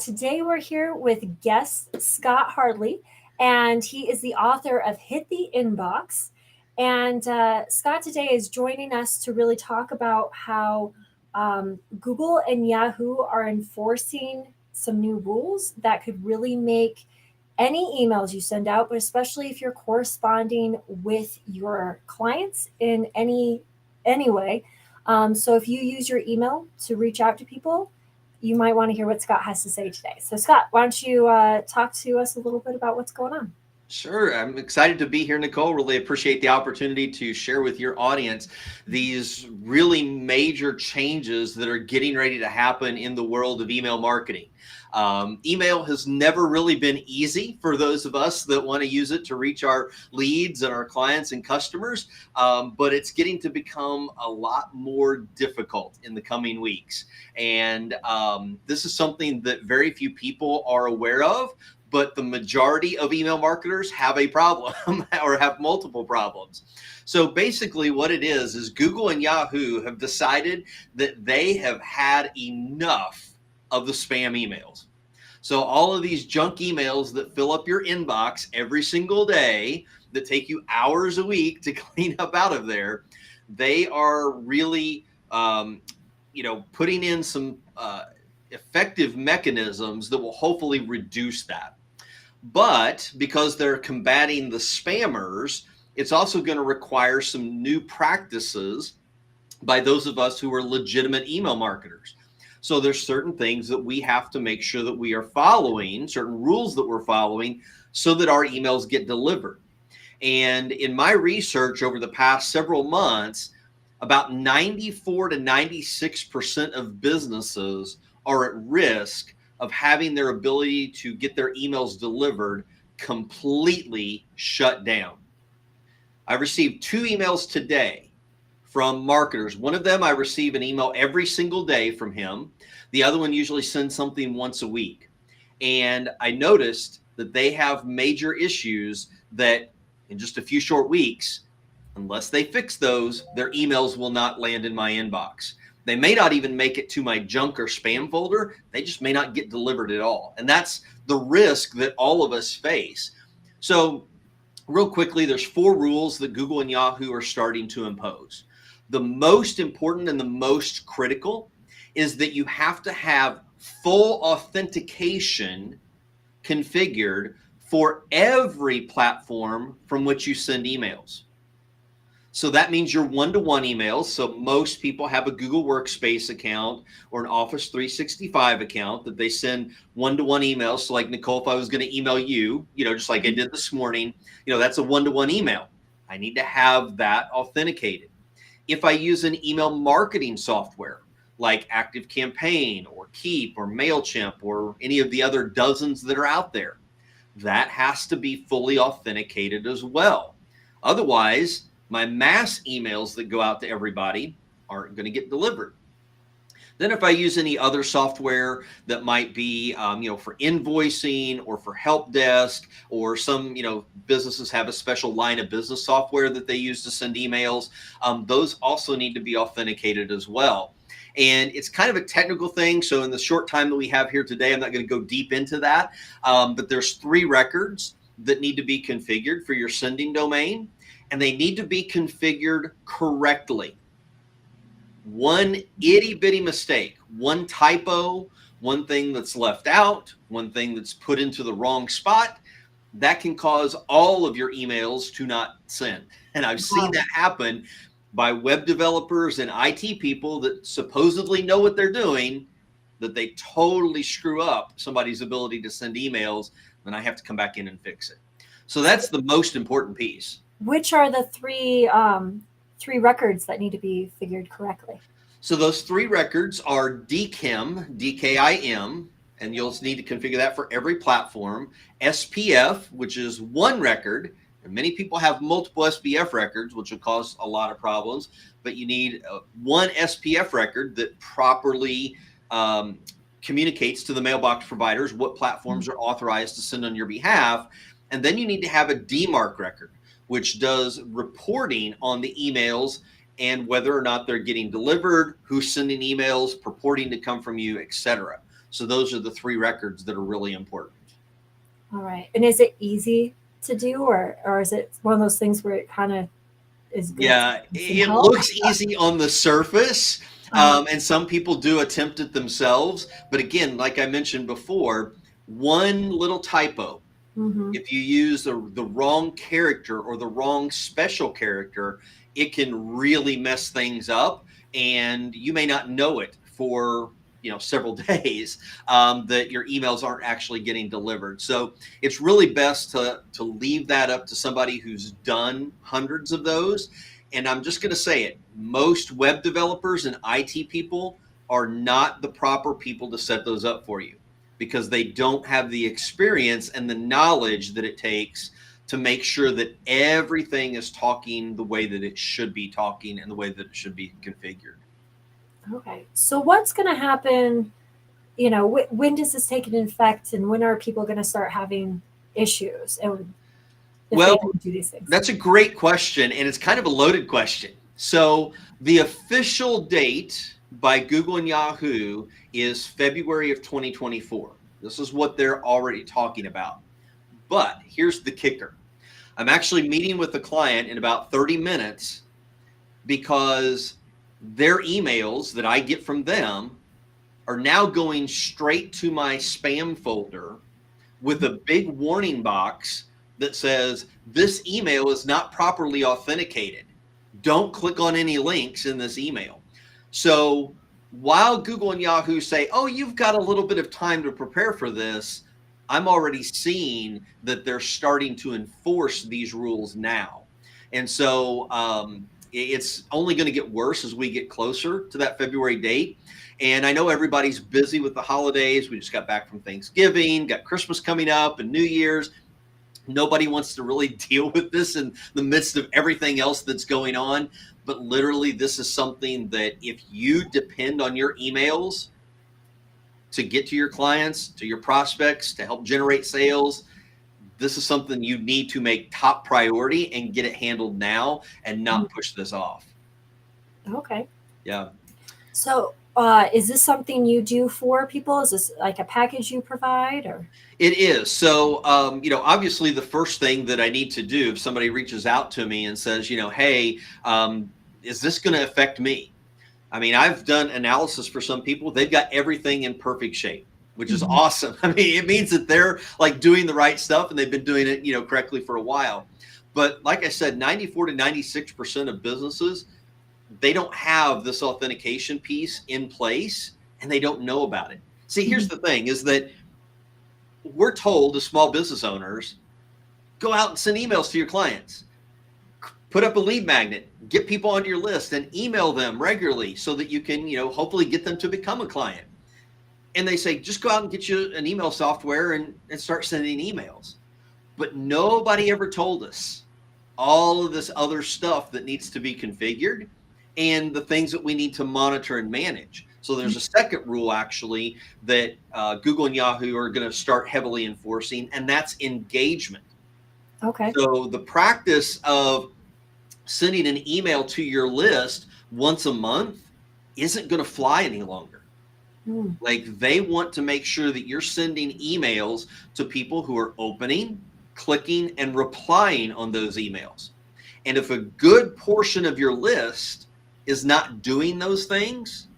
Today we're here with guest Scott Hardley, and he is the author of Hit the Inbox. And Scott today is joining us to really talk about how Google and Yahoo are enforcing some new rules that could really make any emails you send out, but especially if you're corresponding with your clients in any way. So if you use your email to reach out to people, you might want to hear what Scott has to say today. So Scott, why don't you talk to us a little bit about what's going on? Sure. I'm excited to be here, Nicole. Really appreciate the opportunity to share with your audience these really major changes that are getting ready to happen in the world of email marketing. Email has never really been easy for those of us that want to use it to reach our leads and our clients and customers, but it's getting to become a lot more difficult in the coming weeks. And this is something that very few people are aware of, but the majority of email marketers have a problem or have multiple problems. So basically what it is Google and Yahoo have decided that they have had enough of the spam emails. So all of these junk emails that fill up your inbox every single day, that take you hours a week to clean up out of there, they are really, putting in some effective mechanisms that will hopefully reduce that. But because they're combating the spammers, it's also going to require some new practices by those of us who are legitimate email marketers. So there's certain things that we have to make sure that we are following, certain rules that we're following, so that our emails get delivered. And in my research over the past several months, about 94 to 96% of businesses are at risk of having their ability to get their emails delivered completely shut down. I received 2 emails today from marketers. One of them, I receive an email every single day from him. The other one usually sends something once a week. And I noticed that they have major issues that in just a few short weeks, unless they fix those, their emails will not land in my inbox. They may not even make it to my junk or spam folder. They just may not get delivered at all. And that's the risk that all of us face. So real quickly, there's 4 rules that Google and Yahoo are starting to impose. The most important and the most critical is that you have to have full authentication configured for every platform from which you send emails. So that means your one-to-one emails. So most people have a Google Workspace account or an Office 365 account that they send one-to-one emails. So like Nicole, if I was going to email you, just like I did this morning, that's a one-to-one email. I need to have that authenticated. If I use an email marketing software like ActiveCampaign or Keep or MailChimp or any of the other dozens that are out there, that has to be fully authenticated as well. Otherwise, my mass emails that go out to everybody aren't going to get delivered. Then if I use any other software that might be, for invoicing or for help desk, or some, businesses have a special line of business software that they use to send emails, those also need to be authenticated as well. And it's kind of a technical thing. So in the short time that we have here today, I'm not going to go deep into that. But there's 3 records that need to be configured for your sending domain, and they need to be configured correctly. One itty bitty mistake, one typo, one thing that's left out, one thing that's put into the wrong spot, that can cause all of your emails to not send. And I've seen that happen by web developers and IT people that supposedly know what they're doing, that they totally screw up somebody's ability to send emails, then I have to come back in and fix it. So that's the most important piece. Which are the three records that need to be figured correctly? So those 3 records are DKIM, DKIM, and you'll need to configure that for every platform. SPF, which is 1 record, and many people have multiple SPF records, which will cause a lot of problems, but you need 1 SPF record that properly communicates to the mailbox providers what platforms are authorized to send on your behalf. And then you need to have a DMARC record, which does reporting on the emails and whether or not they're getting delivered, who's sending emails, purporting to come from you, etc. So those are the 3 records that are really important. All right. And is it easy to do, or is it one of those things where it kind of is good to Yeah, have some it help? looks easy on the surface, and some people do attempt it themselves. But again, like I mentioned before, one little typo, Mm-hmm. if you use the wrong character or the wrong special character, it can really mess things up, and you may not know it for several days, that your emails aren't actually getting delivered. So it's really best to leave that up to somebody who's done hundreds of those. And I'm just going to say it: most web developers and IT people are not the proper people to set those up for you, because they don't have the experience and the knowledge that it takes to make sure that everything is talking the way that it should be talking and the way that it should be configured. Okay. So what's going to happen? When does this take an effect, and when are people going to start having issues? And if they Well, don't do these things. that's a great question, and it's kind of a loaded question. So the official date by Google and Yahoo is February of 2024. This is what they're already talking about. But here's the kicker. I'm actually meeting with the client in about 30 minutes because their emails that I get from them are now going straight to my spam folder with a big warning box that says, this email is not properly authenticated. Don't click on any links in this email. So while Google and Yahoo say, oh, you've got a little bit of time to prepare for this, I'm already seeing that they're starting to enforce these rules now. And so it's only going to get worse as we get closer to that February date. And I know everybody's busy with the holidays. We just got back from Thanksgiving, got Christmas coming up, and New Year's. Nobody wants to really deal with this in the midst of everything else that's going on. But literally, this is something that if you depend on your emails to get to your clients, to your prospects, to help generate sales, this is something you need to make top priority and get it handled now and not push this off. Okay. Yeah. So is this something you do for people? Is this like a package you provide, or? It is. So, obviously the first thing that I need to do if somebody reaches out to me and says, hey, is this going to affect me? I mean, I've done analysis for some people. They've got everything in perfect shape, which is awesome. I mean, it means that they're like doing the right stuff and they've been doing it, correctly for a while. But like I said, 94 to 96% of businesses, they don't have this authentication piece in place and they don't know about it. See, here's the thing is that we're told as small business owners, go out and send emails to your clients, put up a lead magnet, get people onto your list and email them regularly so that you can, hopefully get them to become a client. And they say, just go out and get you an email software and start sending emails. But nobody ever told us all of this other stuff that needs to be configured and the things that we need to monitor and manage. So there's a second rule actually that Google and Yahoo are going to start heavily enforcing, and that's engagement. Okay. So the practice of sending an email to your list once a month isn't going to fly any longer. Like they want to make sure that you're sending emails to people who are opening, clicking, and replying on those emails. And if a good portion of your list is not doing those things,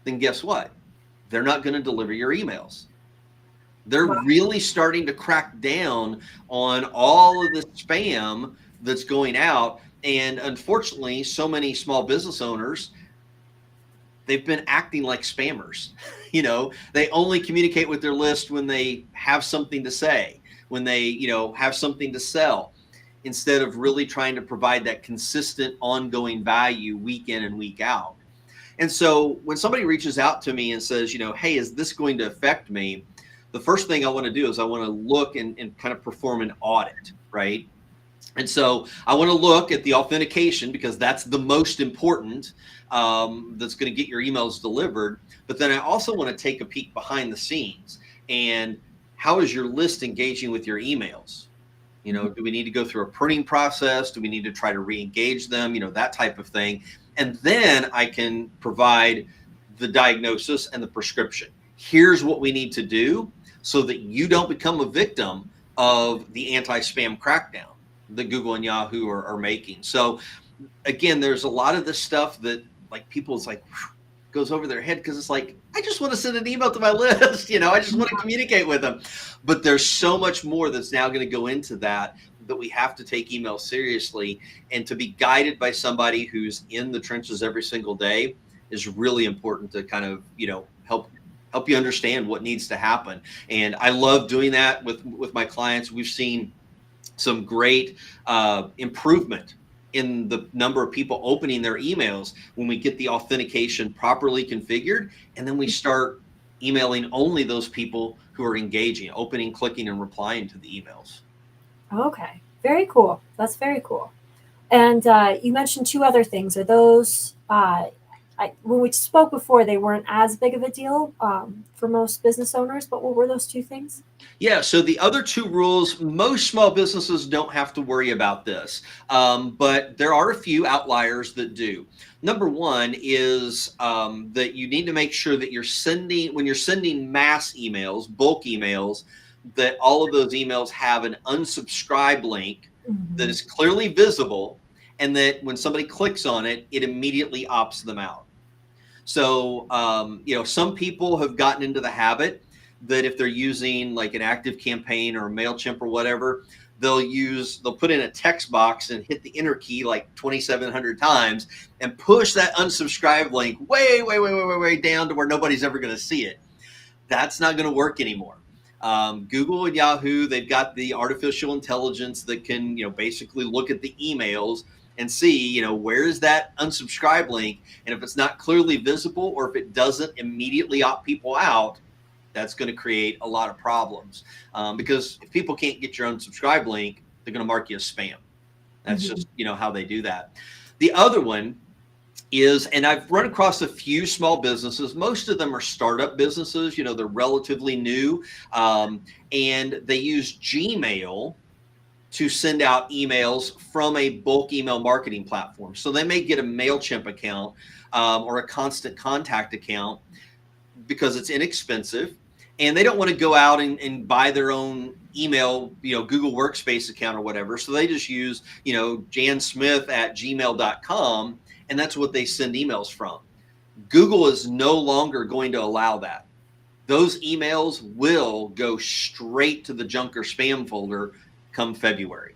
then guess what? They're not going to deliver your emails. They're really starting to crack down on all of the spam that's going out. And unfortunately, so many small business owners, they've been acting like spammers. They only communicate with their list when they have something to say, when they, have something to sell, instead of really trying to provide that consistent ongoing value week in and week out. And so when somebody reaches out to me and says, hey, is this going to affect me? The first thing I want to do is I want to look and kind of perform an audit, right? And so I want to look at the authentication because that's the most important, that's going to get your emails delivered. But then I also want to take a peek behind the scenes and how is your list engaging with your emails? Do we need to go through a pruning process? Do we need to try to re-engage them? That type of thing. And then I can provide the diagnosis and the prescription. Here's what we need to do so that you don't become a victim of the anti-spam crackdown that Google and Yahoo are making. So again, there's a lot of this stuff that like people's like goes over their head because it's like, I just want to send an email to my list, I just want to communicate with them. But there's so much more that's now going to go into that we have to take email seriously, and to be guided by somebody who's in the trenches every single day is really important to kind of, help you understand what needs to happen. And I love doing that with my clients. We've seen some great improvement in the number of people opening their emails when we get the authentication properly configured, and then we start emailing only those people who are engaging, opening, clicking, and replying to the emails. Okay, very cool. That's very cool. And you mentioned two other things. Are those, when we spoke before, they weren't as big of a deal for most business owners, but what were those two things? Yeah, so the other two rules, most small businesses don't have to worry about this, but there are a few outliers that do. Number one is that you need to make sure that when you're sending mass emails, bulk emails, that all of those emails have an unsubscribe link that is clearly visible, and that when somebody clicks on it, it immediately opts them out. So, some people have gotten into the habit that if they're using like an ActiveCampaign or a MailChimp or whatever, they'll put in a text box and hit the enter key like 2,700 times and push that unsubscribe link way down to where nobody's ever going to see it. That's not going to work anymore. Google and Yahoo, they've got the artificial intelligence that can, basically look at the emails and see, where's that unsubscribe link. And if it's not clearly visible, or if it doesn't immediately opt people out, that's going to create a lot of problems. Because if people can't get your unsubscribe link, they're going to mark you as spam. That's just, how they do that. The other one is, and I've run across a few small businesses, most of them are startup businesses, they're relatively new, and they use Gmail to send out emails from a bulk email marketing platform. So they may get a MailChimp account or a Constant Contact account because it's inexpensive, and they don't want to go out and buy their own email, Google Workspace account or whatever. So they just use, jansmith@gmail.com, and that's what they send emails from. Google is no longer going to allow that. Those emails will go straight to the junk or spam folder come February.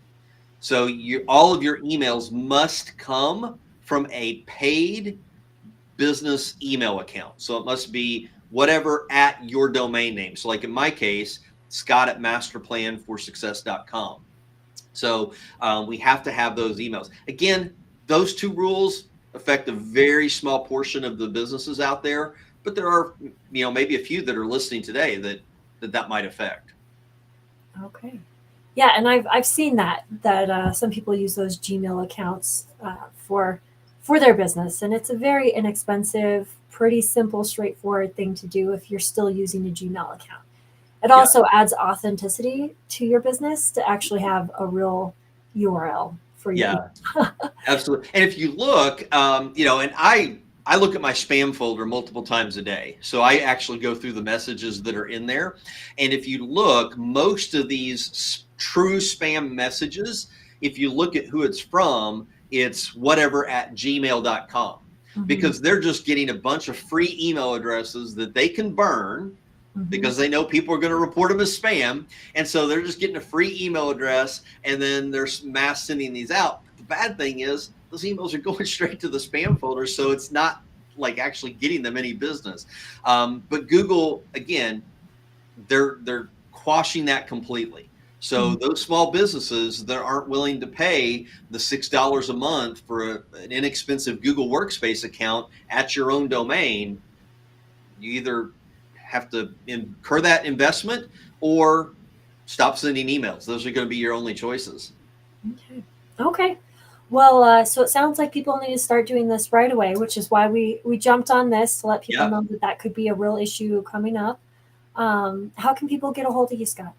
So all of your emails must come from a paid business email account. So it must be whatever at your domain name. So like in my case, Scott@masterplanforsuccess.com. So we have to have those emails. Again, those two rules affect a very small portion of the businesses out there, but there are, maybe a few that are listening today that might affect. Okay. Yeah, and I've seen that some people use those Gmail accounts for their business, and it's a very inexpensive, pretty simple, straightforward thing to do if you're still using a Gmail account. It also adds authenticity to your business to actually have a real URL for you. Yeah, absolutely. And if you look, and I look at my spam folder multiple times a day. So I actually go through the messages that are in there. And if you look, most of these true spam messages, if you look at who it's from, it's whatever@gmail.com, because they're just getting a bunch of free email addresses that they can burn because they know people are going to report them as spam. And so they're just getting a free email address, and then they're mass sending these out. The bad thing is those emails are going straight to the spam folder. So it's not like actually getting them any business. But Google, again, they're quashing that completely. So those small businesses that aren't willing to pay the $6 a month for an inexpensive Google Workspace account at your own domain, you either have to incur that investment or stop sending emails. Those are going to be your only choices. Okay. Well, so it sounds like people need to start doing this right away, which is why we jumped on this to let people know that could be a real issue coming up. How can people get a hold of you, Scott?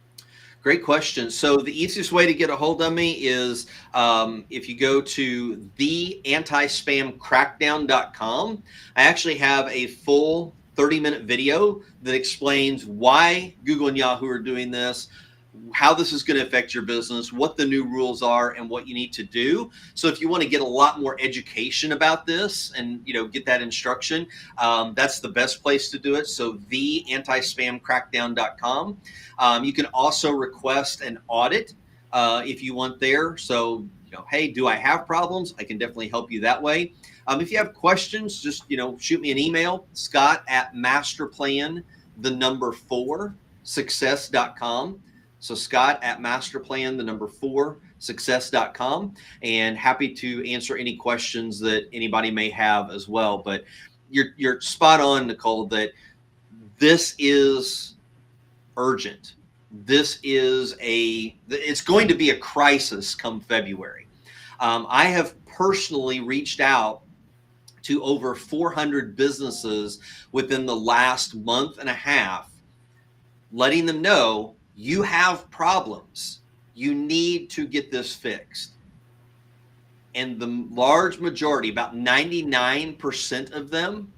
Great question. So the easiest way to get a hold of me is if you go to theantispamcrackdown.com. I actually have a full 30-minute video that explains why Google and Yahoo are doing this, how this is going to affect your business, what the new rules are, and what you need to do. So if you want to get a lot more education about this and get that instruction, that's the best place to do it. So theantispamcrackdown.com. You can also request an audit if you want there. So hey, do I have problems? I can definitely help you that way. If you have questions, just shoot me an email, Scott@masterplan4success.com. So Scott@masterplan4success.com, and happy to answer any questions that anybody may have as well. But you're spot on, Nicole, that this is urgent. It's going to be a crisis come February. I have personally reached out to over 400 businesses within the last month and a half, letting them know you have problems. You need to get this fixed. And the large majority, about 99% of them,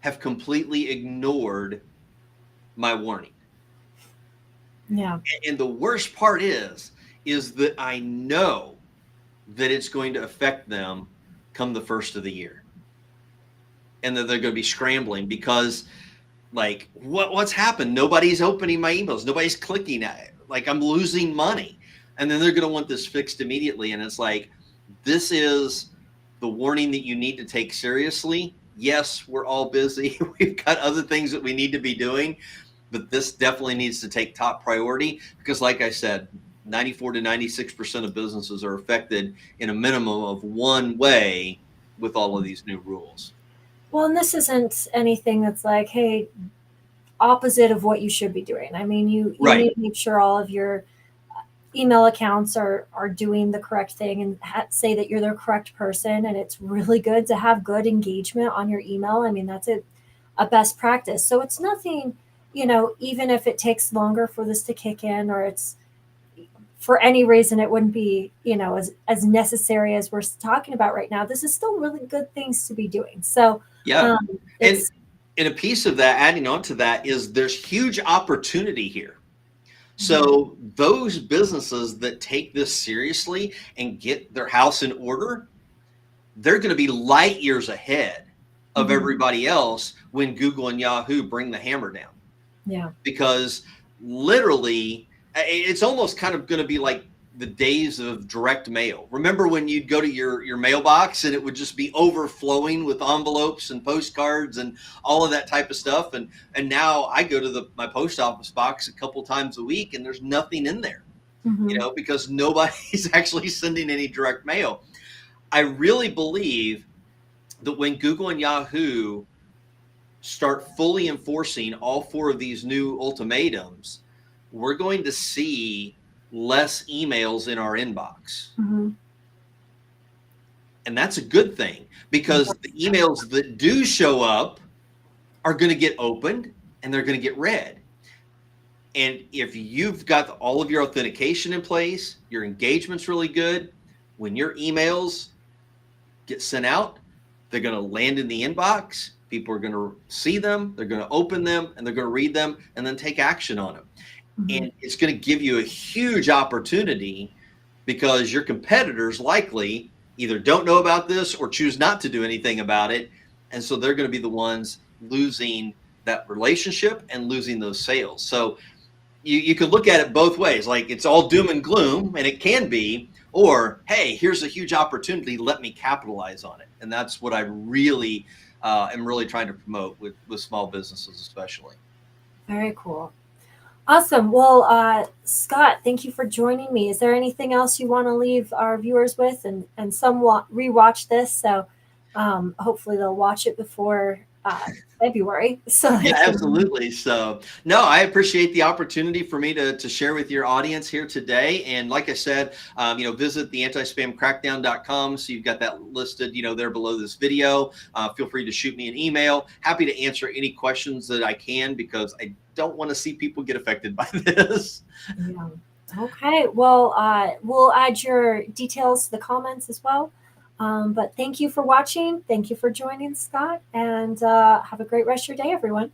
have completely ignored my warning. Yeah. And the worst part is that I know that it's going to affect them come the first of the year. And that they're going to be scrambling because what's happened? Nobody's opening my emails. Nobody's clicking at it. I'm losing money. And then they're going to want this fixed immediately. And it's this is the warning that you need to take seriously. Yes, we're all busy. We've got other things that we need to be doing, but this definitely needs to take top priority because like I said, 94 to 96% of businesses are affected in a minimum of one way with all of these new rules. Well, and this isn't anything that's hey, opposite of what you should be doing. I mean, you Right. need to make sure all of your email accounts are doing the correct thing and say that you're the correct person. And it's really good to have good engagement on your email. I mean, that's a best practice. So it's nothing, even if it takes longer for this to kick in or it's for any reason, it wouldn't be, as necessary as we're talking about right now. This is still really good things to be doing. So yeah. And a piece of that, adding on to that, is there's huge opportunity here. So those businesses that take this seriously and get their house in order, they're going to be light years ahead of everybody else when Google and Yahoo bring the hammer down. Yeah. Because literally, it's almost kind of going to be like the days of direct mail. Remember when you'd go to your mailbox and it would just be overflowing with envelopes and postcards and all of that type of stuff. And now I go to my post office box a couple times a week and there's nothing in there, because nobody's actually sending any direct mail. I really believe that when Google and Yahoo start fully enforcing all 4 of these new ultimatums, we're going to see less emails in our inbox. And that's a good thing because the emails that do show up are going to get opened and they're going to get read. And if you've got all of your authentication in place, your engagement's really good, when your emails get sent out, they're going to land in the inbox. People are going to see them, they're going to open them, and they're going to read them and then take action on them. And it's going to give you a huge opportunity because your competitors likely either don't know about this or choose not to do anything about it. And so they're going to be the ones losing that relationship and losing those sales. So you can look at it both ways. It's all doom and gloom, and it can be, or, hey, here's a huge opportunity. Let me capitalize on it. And that's what I really am really trying to promote with small businesses, especially. Very cool. Awesome. Well, Scott, thank you for joining me. Is there anything else you want to leave our viewers with? And some rewatch this, so hopefully they'll watch it before February. So yeah, absolutely. So no, I appreciate the opportunity for me to share with your audience here today. And like I said, visit theantispamcrackdown.com. So you've got that listed, there below this video. Feel free to shoot me an email. Happy to answer any questions that I can because I don't want to see people get affected by this. Yeah. Okay. Well, we'll add your details to the comments as well. But thank you for watching. Thank you for joining, Scott, and have a great rest of your day, everyone.